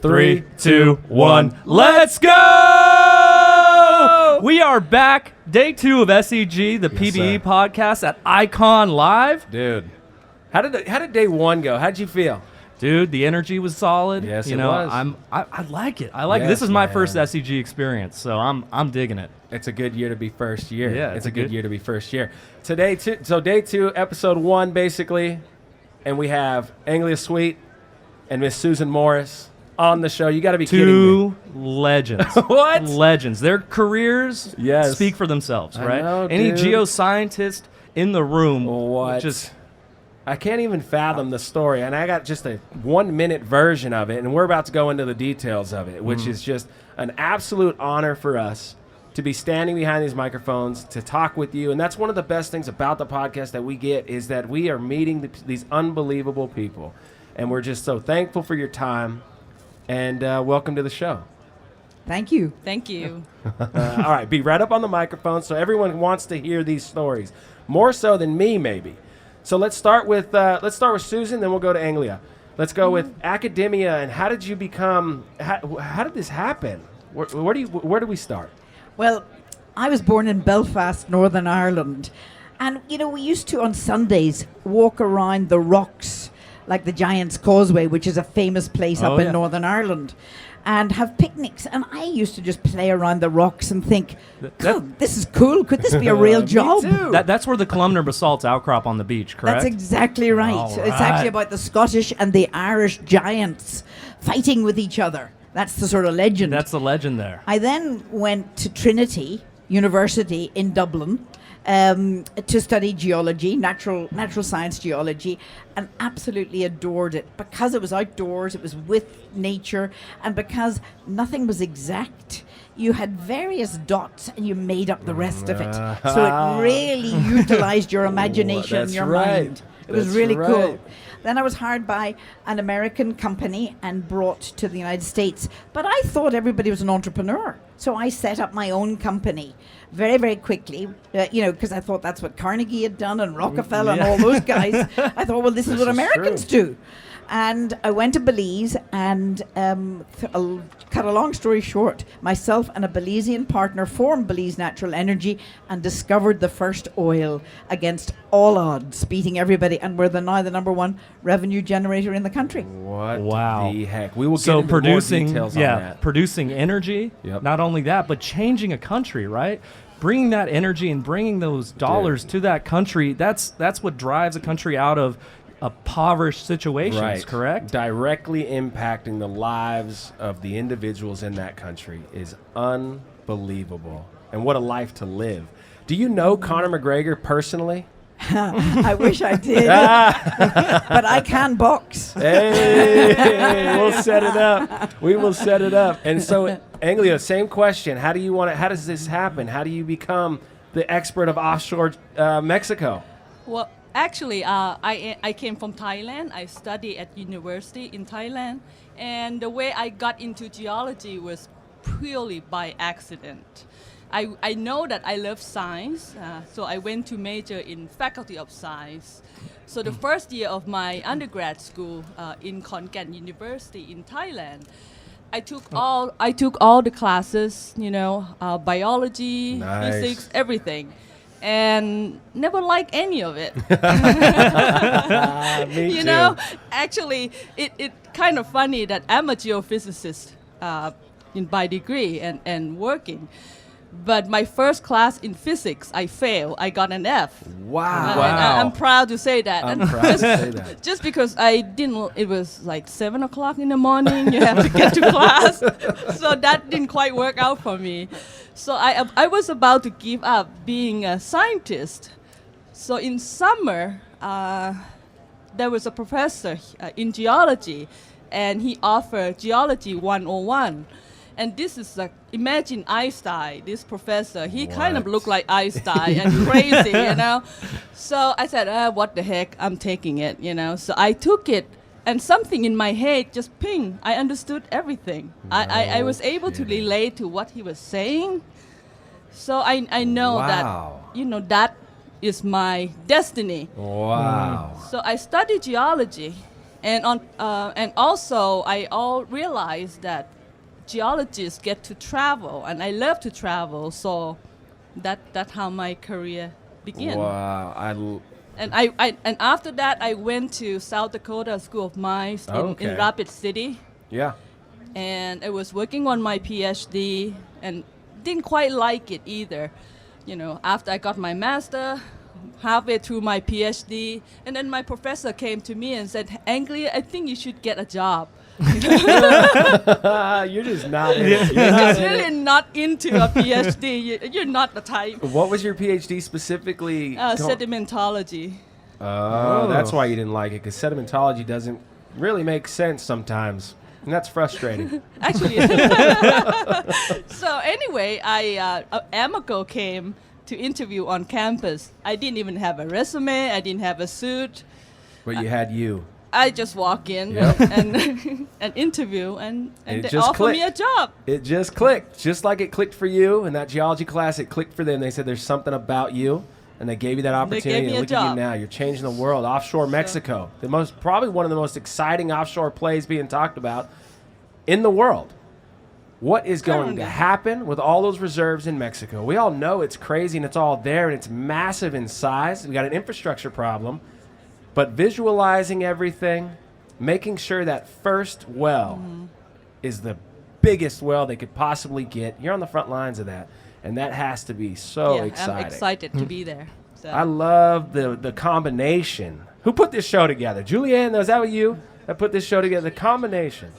Three, two, one, let's go! We are back, day 2 of SEG, the PBE podcast at Ikon Live. Dude, how did day 1 go? How'd you feel? Dude, the energy was solid. Yes, you it know, was. I like it. I like it. Yes, This is my man. first SEG experience, so I'm digging it. It's a good year to be first year. Yeah, it's a good year to be first year. Today, day 2, episode 1, basically, and we have Anglia Sweet and Miss Susan Morrice on the show. You got to be kidding me. 2 legends. What? Legends. Their careers Yes. speak for themselves, I right? know, Any dude. geoscientist in the room What? just I can't even fathom the story, and I got just a 1-minute version of it, and we're about to go into the details of it, which is just an absolute honor for us to be standing behind these microphones to talk with you. And that's one of the best things about the podcast that we get is that we are meeting these unbelievable people, and we're just so thankful for your time. And welcome to the show. Thank you. Thank you. All right, be right up on the microphone so everyone wants to hear these stories, more so than me, maybe. So let's start with Susan, then we'll go to Anglia. Let's go with academia and how did you become? How did this happen? Where do we start? Well, I was born in Belfast, Northern Ireland. And, you know, we used to, on Sundays, walk around the rocks, like the Giant's Causeway, which is a famous place up in Northern Ireland, and have picnics. And I used to just play around the rocks and think, God, this is cool. Could this be a real job? that's where the columnar basalt's outcrop on the beach, correct? That's exactly right. All It's actually about the Scottish and the Irish giants fighting with each other. That's the sort of legend. That's the legend there. I then went to Trinity University in Dublin to study geology, natural science geology, and absolutely adored it because it was outdoors, it was with nature, and because nothing was exact. You had various dots and you made up the rest of it. So it really utilized your imagination and your mind. It was really cool. Then I was hired by an American company and brought to the United States. But I thought everybody was an entrepreneur. So I set up my own company very, very quickly, because I thought that's what Carnegie had done and Rockefeller and all those guys. I thought, well, this is what Americans do. And I went to Belize and, cut a long story short, myself and a Belizean partner formed Belize Natural Energy and discovered the first oil against all odds, beating everybody. And we're now the #1 revenue generator in the country. What Wow. the heck? We will get So into producing, more details on that. producing energy. Yep. Not only that, but changing a country, right? Bringing that energy and bringing those dollars to that country. That's what drives a country out of impoverished situations, correct? Directly impacting the lives of the individuals in that country is unbelievable. And what a life to live. Do you know Conor McGregor personally? I wish I did, but I can box. Hey, we'll set it up. We will set it up. And so, Anglia, same question. How does this happen? How do you become the expert of offshore Mexico? Well, actually, I came from Thailand. I studied at university in Thailand. And the way I got into geology was purely by accident. I know that I love science, so I went to major in Faculty of Science. So the first year of my undergrad school in Khon Kaen University in Thailand, I took all the classes, biology, Nice. physics, everything, and never liked any of it. Me You too. know, actually, it kind of funny that I'm a geophysicist by degree and working. But my first class in physics, I failed. I got an F. Wow. And I'm proud to say that. I'm And proud to say that. just because I didn't, it was like 7 o'clock in the morning, you have to get to class. So that didn't quite work out for me. So I was about to give up being a scientist. So in summer, there was a professor in geology, and he offered Geology 101. And this is imagine Einstein, this professor. He kind of looked like Einstein and crazy, So I said, what the heck, I'm taking it, So I took it, and something in my head just ping. I understood everything. I was able to relate to what he was saying. So I know that, is my destiny. Wow. So I studied geology, and also I all realized that geologists get to travel, and I love to travel. So that's how my career began. Wow. And after that, I went to South Dakota School of Mines in Rapid City. Yeah. And I was working on my PhD and didn't quite like it either. You know, after I got my master, halfway through my PhD, and then my professor came to me and said, Anglia, I think you should get a job. You're just not in it. You're just really not into a PhD. You're not the type. What was your PhD specifically? Sedimentology. Oh, that's why you didn't like it, because sedimentology doesn't really make sense sometimes. And that's frustrating. Actually. So anyway, Amico came to interview on campus. I didn't even have a resume. I didn't have a suit. But you had you. I just walk in and interview, and they offer me a job. It just clicked. Just like it clicked for you in that geology class, it clicked for them. They said there's something about you, and they gave you that opportunity. And look at you now. You're changing the world. Offshore Mexico. Probably one of the most exciting offshore plays being talked about in the world. What is going to happen with all those reserves in Mexico? We all know it's crazy and it's all there and it's massive in size. We got an infrastructure problem. But visualizing everything, making sure that first well is the biggest well they could possibly get. You're on the front lines of that. And that has to be so exciting. I'm excited to be there. So. I love the combination. Who put this show together? Julianne, was that with you that put this show together? The combination.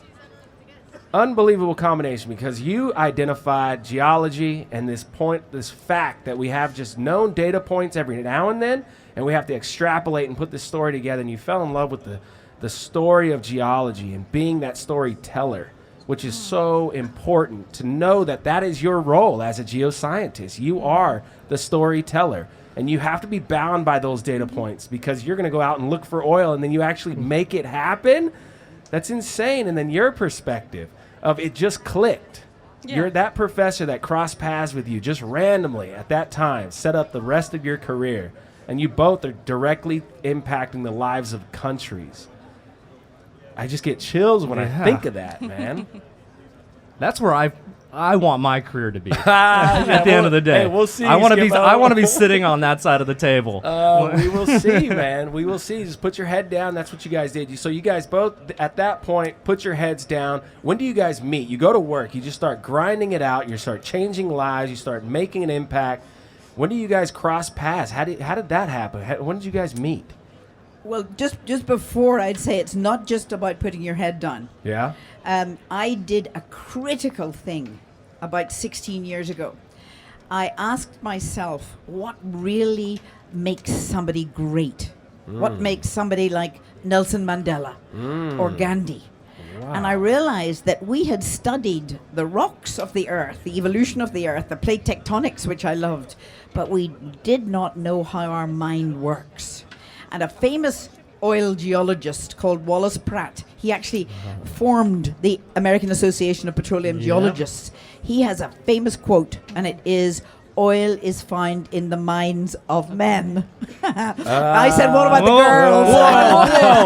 Unbelievable combination, because you identified geology and this fact that we have just known data points every now and then, and we have to extrapolate and put this story together, and you fell in love with the story of geology and being that storyteller, which is so important to know that is your role as a geoscientist. You are the storyteller, and you have to be bound by those data points, because you're going to go out and look for oil, and then you actually make it happen. That's insane. And then your perspective of it just clicked. Yeah. You're that professor that crossed paths with you just randomly at that time, set up the rest of your career. And you both are directly impacting the lives of countries. I just get chills when I think of that, man. That's where I want my career to be. At the end of the day, hey, we'll see. I want to be sitting on that side of the table. We will see, man. We will see. Just put your head down. That's what you guys did. So you guys both, at that point, put your heads down. When do you guys meet? You go to work. You just start grinding it out. You start changing lives. You start making an impact. When do you guys cross paths? How did that happen? When did you guys meet? Well, just before, I'd say it's not just about putting your head down. Yeah? I did a critical thing about 16 years ago. I asked myself, what really makes somebody great? What makes somebody like Nelson Mandela or Gandhi? Wow. And I realized that we had studied the rocks of the earth, the evolution of the earth, the plate tectonics, which I loved, but we did not know how our mind works. And a famous oil geologist called Wallace Pratt, he actually formed the American Association of Petroleum Geologists. He has a famous quote, and it is, "Oil is found in the minds of men." I said, what about the girls?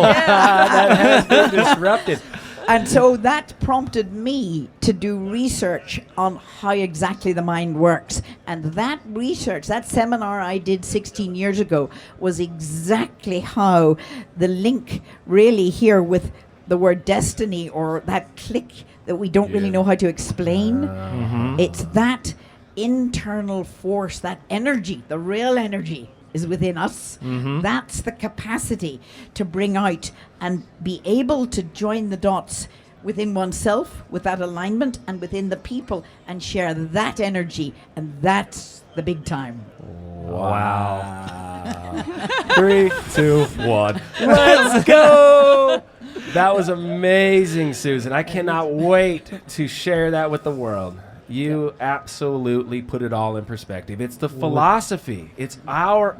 That has been disrupted. And so that prompted me to do research on how exactly the mind works. And that research, that seminar I did 16 years ago, was exactly how the link really here with the word destiny, or that click that we don't really know how to explain. It's that internal force, that energy, the real energy is within us. That's the capacity to bring out and be able to join the dots within oneself, with that alignment, and within the people, and share that energy. And that's the big time. Wow. 3, 2, 1. Let's go. That was amazing, Susan. I cannot wait to share that with the world. You absolutely put it all in perspective. It's the philosophy. It's our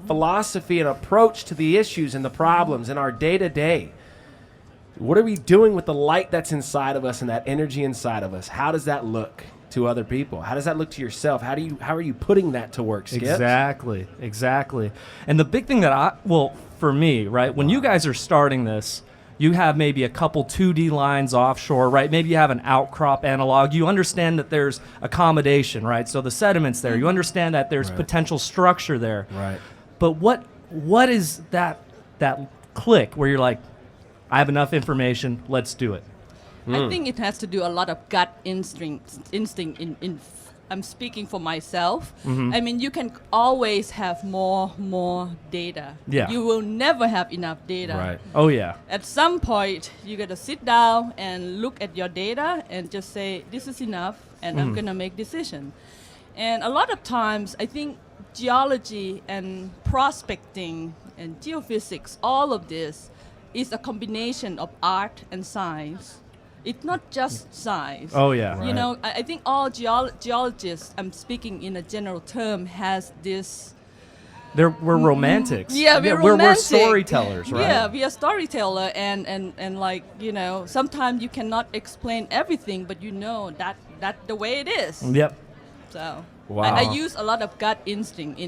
philosophy and approach to the issues and the problems in our day-to-day. What are we doing with the light that's inside of us and that energy inside of us? How does that look to other people? How does that look to yourself? How are you putting that to work, Skip? Exactly. And the big thing that for me, right, when you guys are starting this, you have maybe a couple 2D lines offshore, right? Maybe you have an outcrop analog. You understand that there's accommodation, right? So the sediment's there. You understand that there's potential structure there. Right. But what is that click where you're like, I have enough information, let's do it? I think it has to do a lot of gut instinct in I'm speaking for myself. I mean, you can always have more data. Yeah. You will never have enough data. Right. Oh, yeah. At some point, you got to sit down and look at your data and just say, this is enough, and I'm going to make decision. And a lot of times, I think geology and prospecting and geophysics, all of this is a combination of art and science. It's not just science. Oh, yeah. You know, I think all geologists, I'm speaking in a general term, has this. We're romantics. Yeah, we're we're romantic. storytellers, right? Yeah, we are storyteller, and like, you know, sometimes you cannot explain everything, but you know that the way it is. Yep. So Wow. I use a lot of gut instinct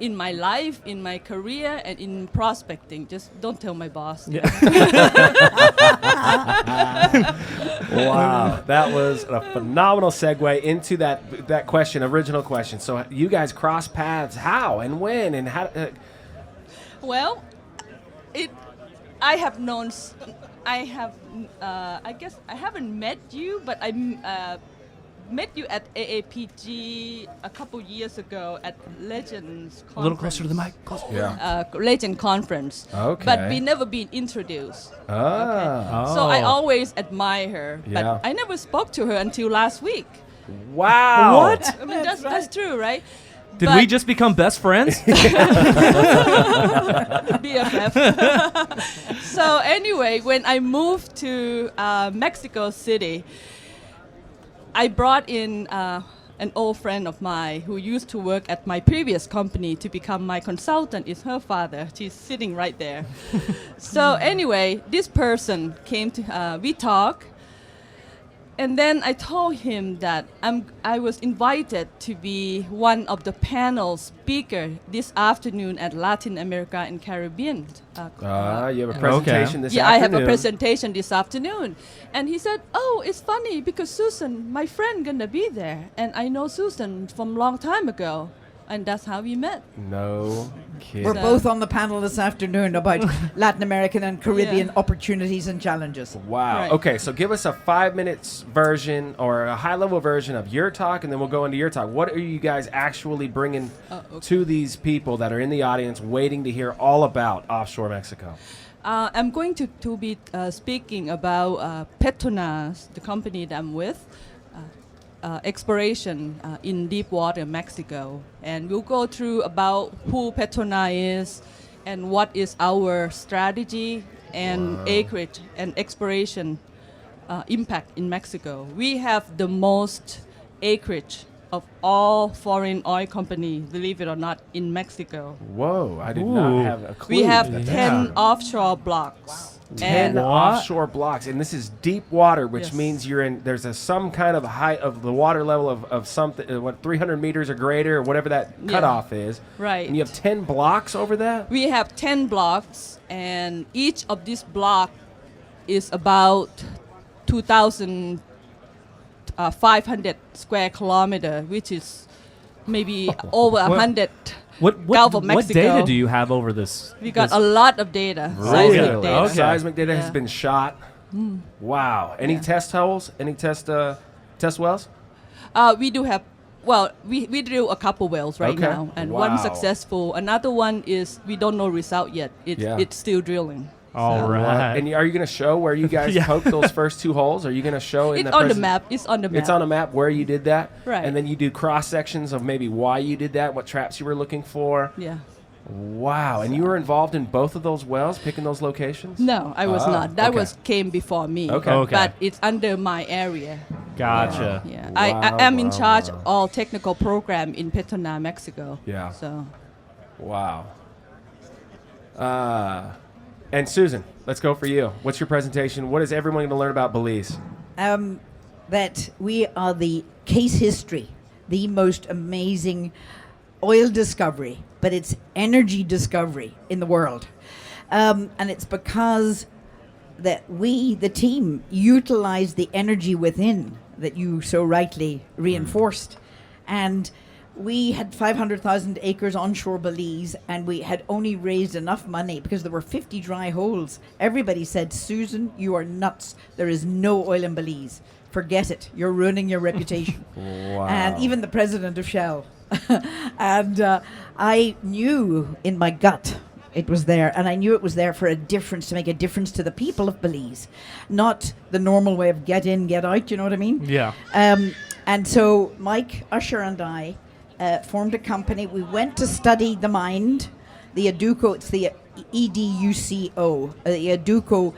in my life, in my career, and in prospecting. Just don't tell my boss. Yeah. Wow, that was a phenomenal segue into that question, original question. So you guys cross paths how and when and how? Well, I have known. I guess I haven't met you, but I met you at AAPG a couple years ago at Legends Conference. A little closer to the mic. Yeah. Legend Conference. Okay. But we never been introduced. Ah. So I always admire her, but Yeah. I never spoke to her until last week. Wow. What? I mean, that's true, right? Did But we just become best friends? BFF. So anyway, when I moved to Mexico City, I brought in an old friend of mine who used to work at my previous company to become my consultant. Is her father. She's sitting right there. So anyway, this person came to, we talked. And then I told him that I was invited to be one of the panel speaker this afternoon at Latin America and Caribbean. You have a presentation this Yeah, afternoon. I have a presentation this afternoon. And he said, oh, it's funny because Susan, my friend, gonna be there. And I know Susan from long time ago. And that's how we met. No kidding. We're both on the panel this afternoon about Latin American and Caribbean Yeah. opportunities and challenges. Wow. Right. Okay, so give us a 5 minutes version or a high-level version of your talk, and then we'll go into your talk. What are you guys actually bringing to these people that are in the audience waiting to hear all about offshore Mexico? I'm going to be speaking about Petronas, the company that I'm with. Exploration in deep water Mexico, and we'll go through about who Petronas is and what is our strategy and acreage and exploration impact in Mexico. We have the most acreage of all foreign oil companies, believe it or not, in Mexico. Whoa, I did Ooh. not have a clue. We have that 10 offshore blocks. 10 And offshore blocks, and this is deep water, which Yes. means you're in. There's some kind of height of the water level of something, 300 meters or greater, or whatever that Yeah. cutoff is. Right. And you have 10 blocks over that. We have 10 blocks, and each of these blocks is about 2,500 square kilometer, which is maybe over 100 What Gulf of what Mexico. data do you have over this? We got this- a lot of data, Really? seismic data. Okay. Seismic data has Yeah. been shot. Wow. Any Yeah. test holes? Any test wells? We do have, well, we drill a couple wells right Okay. now, and Wow. one successful. Another one is we don't know result yet. It's still drilling. All right. And are you going to show where you guys Yeah. poked those first two holes? Are you going to show in It's the on the presen- map. It's on the map. It's on a map where you did that? Right. And then you do cross sections of maybe why you did that, what traps you were looking for. Yeah. Wow. And you were involved in both of those wells, picking those locations? No, I was Ah, not. That okay. came before me. Okay. Okay. But it's under my area. Gotcha. Yeah, Wow, I am in wow, charge wow. of all technical program in Petronas, Mexico. Yeah. So Wow. And Susan, let's go for you. What's your presentation? What is everyone going to learn about Belize? That we are the case history, the most amazing oil discovery, but it's energy discovery in the world. And it's because that we, the team, utilized the energy within that you so rightly reinforced. And we had 500,000 acres onshore Belize, and we had only raised enough money because there were 50 dry holes. Everybody said, Susan, you are nuts. There is no oil in Belize. Forget it. You're ruining your reputation. Wow. And even the president of Shell. And I knew in my gut it was there, and I knew it was there for a difference, to make a difference to the people of Belize, not the normal way of get in, get out, you know what I mean? Yeah. And so Mike Usher and I formed a company. We went to study the mind, the Educo, it's the EDUCO, the Educo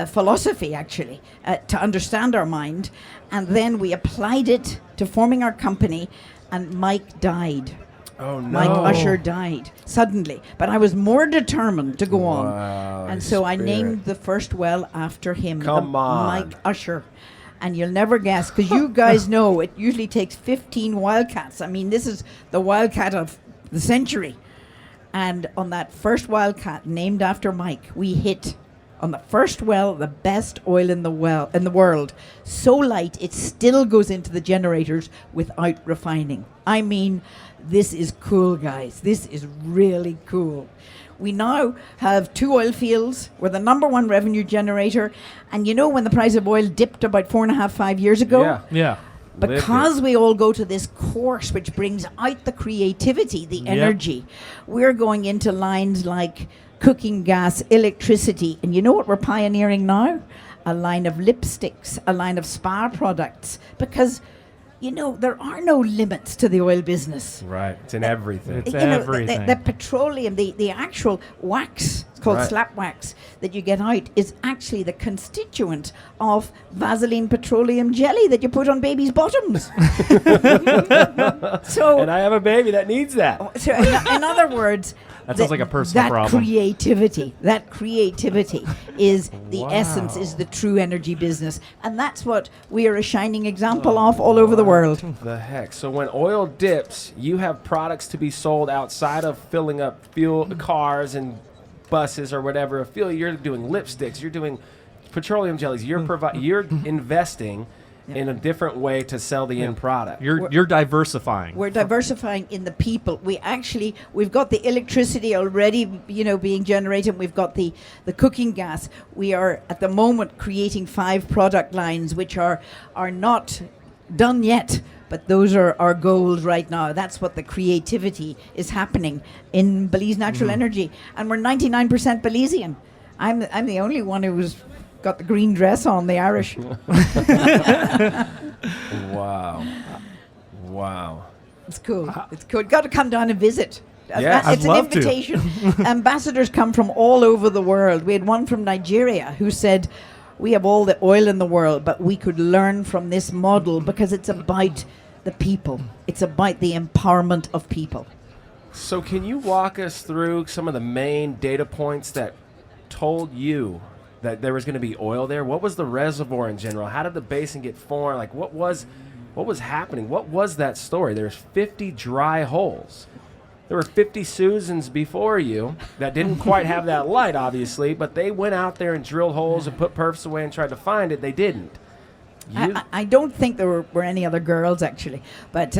philosophy, actually, to understand our mind. And then we applied it to forming our company, and Mike died. Oh, no. Mike Usher died suddenly, but I was more determined to go on. And so I named the first well after him. Come on. Mike Usher. And you'll never guess, because you guys know it usually takes 15 wildcats. I mean, this is the wildcat of the century. And on that first wildcat named after Mike, we hit on the first well the best oil in the world. So light it still goes into the generators without refining. I mean, this is cool, guys. This is really cool. We now have 2 oil fields. We're the number 1 revenue generator. And you know when the price of oil dipped about 4.5 years ago? Yeah. Yeah. Because we all go to this course which brings out the creativity, the energy, we're going into lines like cooking gas, electricity. And you know what we're pioneering now? A line of lipsticks, a line of spa products. Because, you know, there are no limits to the oil business. Right. It's in everything. It's You know, everything. the petroleum, the actual wax, it's called Right. slap wax, that you get out is actually the constituent of Vaseline petroleum jelly that you put on babies' bottoms. So, And I have a baby that needs that. so in other words, That sounds like a personal problem. That creativity is the Wow. essence, is the true energy business. And that's what we are a shining example of all over the world. The heck? So when oil dips, you have products to be sold outside of filling up fuel cars and buses or whatever of fuel. You're doing lipsticks. You're doing petroleum jellies. You're investing in a different way to sell the end product. You're diversifying. We're diversifying in the people. We've got the electricity already, you know, being generated. We've got the cooking gas. We are at the moment creating 5 product lines, which are not done yet, but those are our goals right now. That's what the creativity is happening in Belize Natural Energy, and we're 99% Belizean. I'm the only one who's got the green dress on, the Irish. Wow. Wow. It's cool. It's cool. Got to come down and visit. Yes. It's I'd love an to. invitation. Ambassadors come from all over the world. We had one from Nigeria who said, we have all the oil in the world, but we could learn from this model because it's about the people. It's about the empowerment of people. So can you walk us through some of the main data points that told you that there was going to be oil there? What was the reservoir in general? How did the basin get formed? Like what was happening? What was that story? There's 50 dry holes. There were 50 Susans before you that didn't quite have that light, obviously, but they went out there and drilled holes and put perfs away and tried to find it. They didn't. I don't think there were any other girls, actually. But,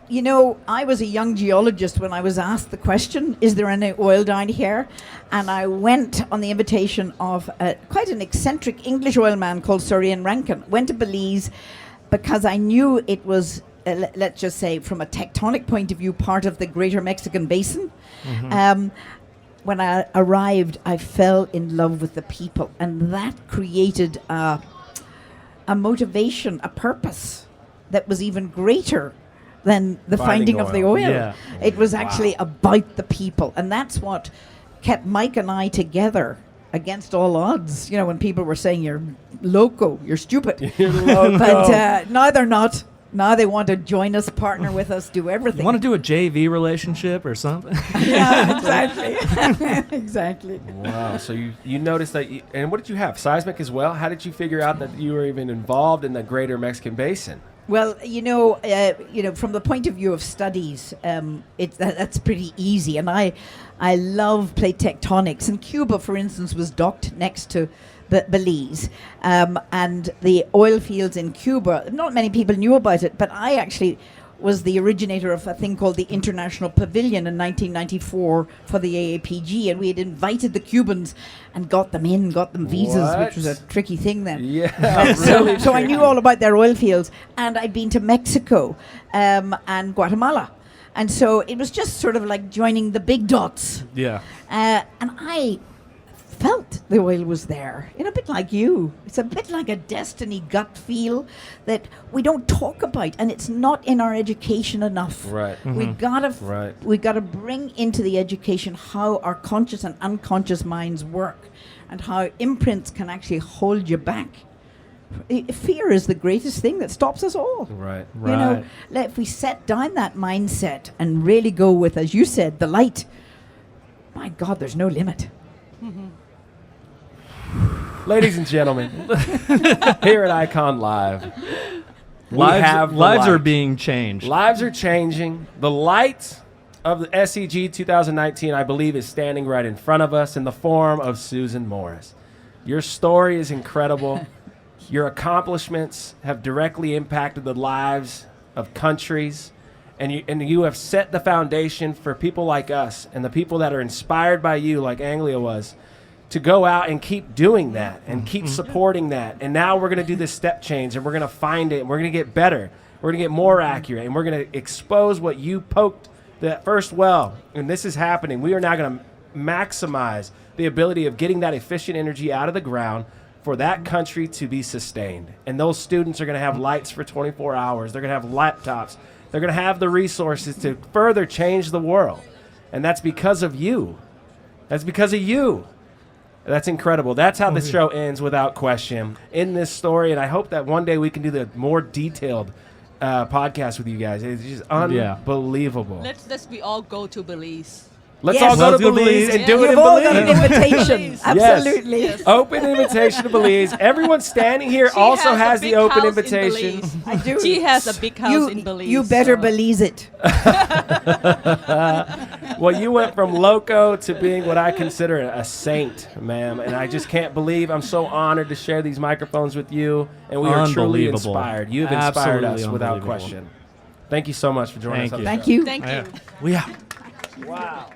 you know, I was a young geologist when I was asked the question, is there any oil down here? And I went on the invitation of quite an eccentric English oil man called Sir Ian Rankin. Went to Belize because I knew it was, let's just say, from a tectonic point of view, part of the Greater Mexican Basin. When I arrived, I fell in love with the people, and that created a motivation, a purpose that was even greater than the finding of the oil. Yeah. It was actually about the people, and that's what kept Mike and I together against all odds. You know, when people were saying, you're loco, you're stupid. You're loco. But now they're not. Now they want to join us, partner with us, do everything. You want to do a JV relationship or something? Yeah, exactly. Exactly. Wow. So you noticed that, and what did you have? Seismic as well? How did you figure out that you were even involved in the greater Mexican basin? Well, from the point of view of studies, that's pretty easy. And I love plate tectonics. And Cuba, for instance, was docked next to Belize. And the oil fields in Cuba, not many people knew about it, but I actually was the originator of a thing called the International Pavilion in 1994 for the AAPG, and we had invited the Cubans and got them visas, What? which was a tricky thing then. Yeah, So I knew all about their oil fields, and I'd been to Mexico and Guatemala, and so it was just sort of like joining the big dots. Yeah. And I felt the oil was there, a bit like you. It's a bit like a destiny gut feel that we don't talk about, and it's not in our education enough. Right. We gotta bring into the education how our conscious and unconscious minds work, and how imprints can actually hold you back. Fear is the greatest thing that stops us all. Right. If we set down that mindset and really go with, as you said, the light, my God, there's no limit. Ladies and gentlemen, here at Ikon Live, Lives are being changed. Lives are changing. The light of the SEG 2019, I believe, is standing right in front of us in the form of Susan Morrice. Your story is incredible. Your accomplishments have directly impacted the lives of countries, and you have set the foundation for people like us and the people that are inspired by you, like Anglia was, to go out and keep doing that and keep supporting that. And now we're going to do this step change, and we're going to find it, and we're going to get better. We're going to get more accurate, and we're going to expose what you poked that first well. And this is happening. We are now going to maximize the ability of getting that efficient energy out of the ground for that country to be sustained. And those students are going to have lights for 24 hours. They're going to have laptops. They're going to have the resources to further change the world. And that's because of you. That's because of you. That's incredible. That's how the show ends, without question, in this story. And I hope that one day we can do the more detailed podcast with you guys. It's just unbelievable. Let's we all go to Belize. Let's Yes. all go Let's to go Belize Belize. and do it You've in all got an Belize. invitation. Yes. Absolutely. Yes. Open invitation to Belize. Everyone standing here She also has a has big the open house in invitation. Belize. I do. She has a big house in Belize. You better so- believe it. Well, you went from loco to being what I consider a saint, ma'am. And I just can't believe I'm so honored to share these microphones with you. And we are truly Unbelievable. inspired. You've inspired Absolutely us without unbelievable. question. Thank you so much for joining us on the Thank show. you. Thank you. We out. Wow.